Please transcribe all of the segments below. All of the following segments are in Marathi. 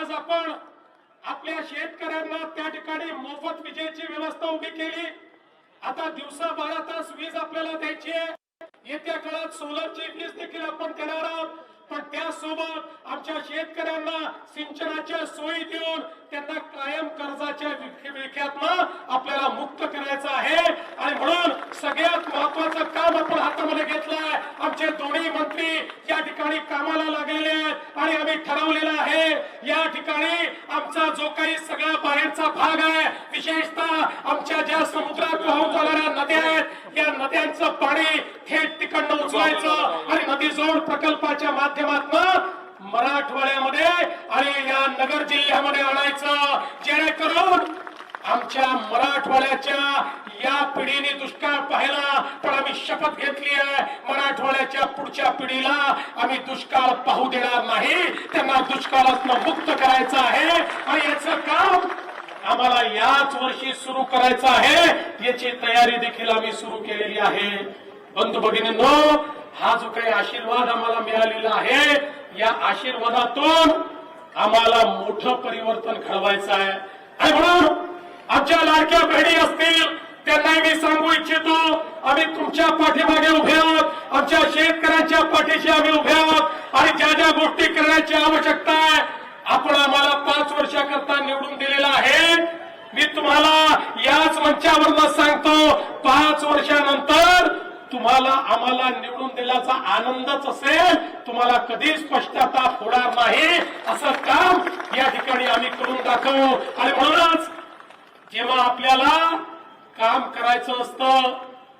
आज आपण आपल्या शेतकऱ्यांना त्या ठिकाणी मोफत विजेची व्यवस्था उभी केली। आता दिवसा 12 तास वीज आपल्याला द्यायची आहे। येत्या काळात सोलरची वीज देखील आपण देणार आहोत। पण त्यासोबत आमच्या शेतकऱ्यांना सिंचनाच्या सोयी देऊन त्यांना कायम कर्जाच्या विळख्यातनं आपल्याला मुक्त करायचं आहे। आणि म्हणून सगळ्यात महत्त्वाचं काम आपण हातामध्ये घेतलंय। आमचे दोन्ही मंत्री या ठिकाणी कामाला लागलेले आहेत आणि आम्ही ठरवलेलं आहे या ठिकाणी आमचा जो काही सगळा बाहेरचा भाग आहे, विशेषतः आमच्या ज्या समुद्रात वाहून जाणाऱ्या नद्या आहेत, या नद्यांचं पाणी थेट तिकडनं उचलायचं आणि नदी जोड प्रकल्पाच्या माध्यमातून मराठवाड्यामध्ये आणि या नगर जिल्ह्यामध्ये आणायचं, जेणेकरून आमच्या मराठवाड्याच्या या पिढीने दुष्काळ पाहिला, पण आम्ही शपथ घेतली आहे मराठवाड्याच्या पुढच्या पिढीला आम्ही दुष्काळ पाहू देणार नाही। त्यांना दुष्काळातून मुक्त करायचं आहे आणि याचं काम आम्हाला याच वर्षी सुरू करायचं आहे। याची तयारी देखील आम्ही सुरू केलेली आहे। बंधू भगिनींनो, हा जो काही आशीर्वाद आम्हाला मिळालेला आहे, या आशीर्वादातून आम्हाला मोठं परिवर्तन घडवायचं आहे। आणि म्हणून आमच्या लाडक्या बहिणी असतील त्यांनाही मी सांगू इच्छितो, आम्ही तुमच्या पाठीमागे उभे आहोत, आमच्या शेतकऱ्यांच्या पाठीशी आम्ही उभे आहोत आणि ज्या ज्या गोष्टी करण्याची आवश्यकता आहे, आपण आम्हाला 5 वर्षाकरता निवडून दिलेला आहे। मी तुम्हाला याच मंचावरनं सांगतो, 5 वर्षानंतर तुम्हाला आम्हाला निवडून दिल्याचा आनंदच असेल, तुम्हाला कधीच पश्चाताप होणार नाही। असं काम या ठिकाणी आम्ही करून दाखवू। आणि म्हणूनच जेव्हा आपल्याला काम करायचं असतं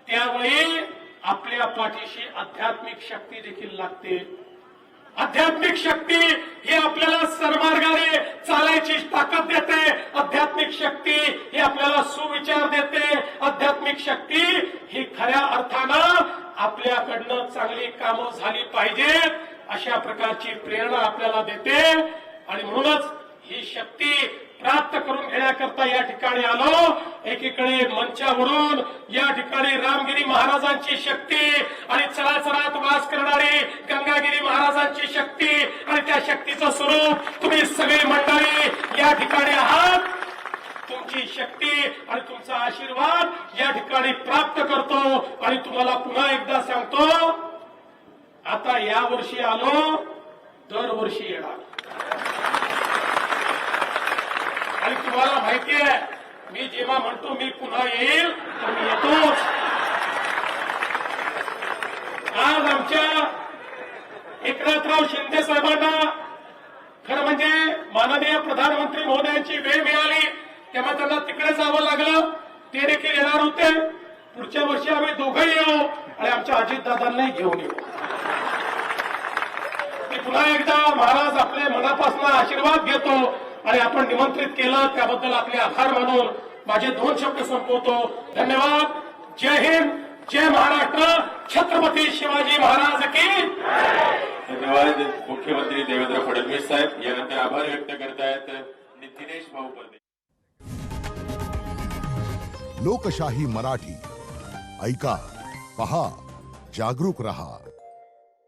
त्यावेळी आपल्या पाठीशी आध्यात्मिक शक्ती देखील लागते। आध्यात्मिक शक्ती ही आपल्याला सरमार्गाने चालायची ताकद देते। आध्यात्मिक शक्ती ही आपल्याला सुविचार देते। आध्यात्मिक शक्ती ही खऱ्या अर्थानं आपल्याकडनं चांगली कामं झाली पाहिजेत अशा प्रकारची प्रेरणा आपल्याला देते। आणि म्हणूनच ही शक्ती प्राप्त करून घेण्याकरता या ठिकाणी आलो। एकीकडे मंचावरून या ठिकाणी रामगिरी महाराजांची शक्ती आणि चराचरात वास करणारी गंगागिरी महाराजांची शक्ती आणि त्या शक्तीचं स्वरूप तुम्ही सगळी मंडळी या ठिकाणी आहात। तुमची शक्ती आणि तुमचा आशीर्वाद या ठिकाणी प्राप्त करतो। आणि तुम्हाला पुन्हा एकदा सांगतो, आता या वर्षी आलो, दरवर्षी येणार। आणि तुम्हाला माहिती आहे, मी जेव्हा म्हणतो मी पुन्हा येईल तर मी येतोच। आज आमच्या एकनाथराव शिंदे साहेबांना खरं म्हणजे माननीय प्रधानमंत्री महोदयांची वेळ मिळाली तेव्हा त्यांना तिकडे जावं लागलं। ते देखील येणार होते। पुढच्या वर्षी आम्ही दोघंही येऊ आणि आमच्या अजितदादांनाही घेऊन येऊ। मी पुन्हा एकदा महाराज आपले मनापासून आशीर्वाद घेतो आणि आपण निमंत्रित केलं त्याबद्दल आपले आभार मानून माझे 2 शब्द संपवतो। धन्यवाद। जय हिंद, जय महाराष्ट्र, छत्रपती शिवाजी महाराज की। धन्यवाद। मुख्यमंत्री देवेंद्र फडणवीस साहेब यानंतर आभार व्यक्त करतायत नितीश भाऊ परदेशी। लोकशाही मराठी ऐका, पहा, जागरूक रहा।